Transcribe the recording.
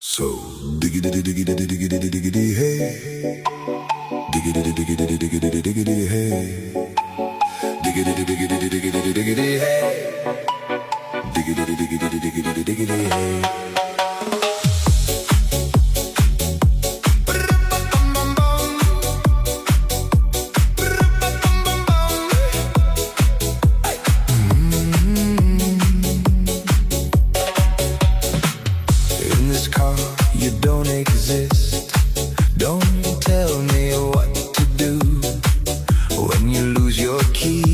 So diggity diggity diggity diggity hey, diggity diggity diggity diggity hey, diggity diggity diggity diggity hey, diggity diggity diggity diggity hey. You don't exist. Don't tell me what to do when you lose your key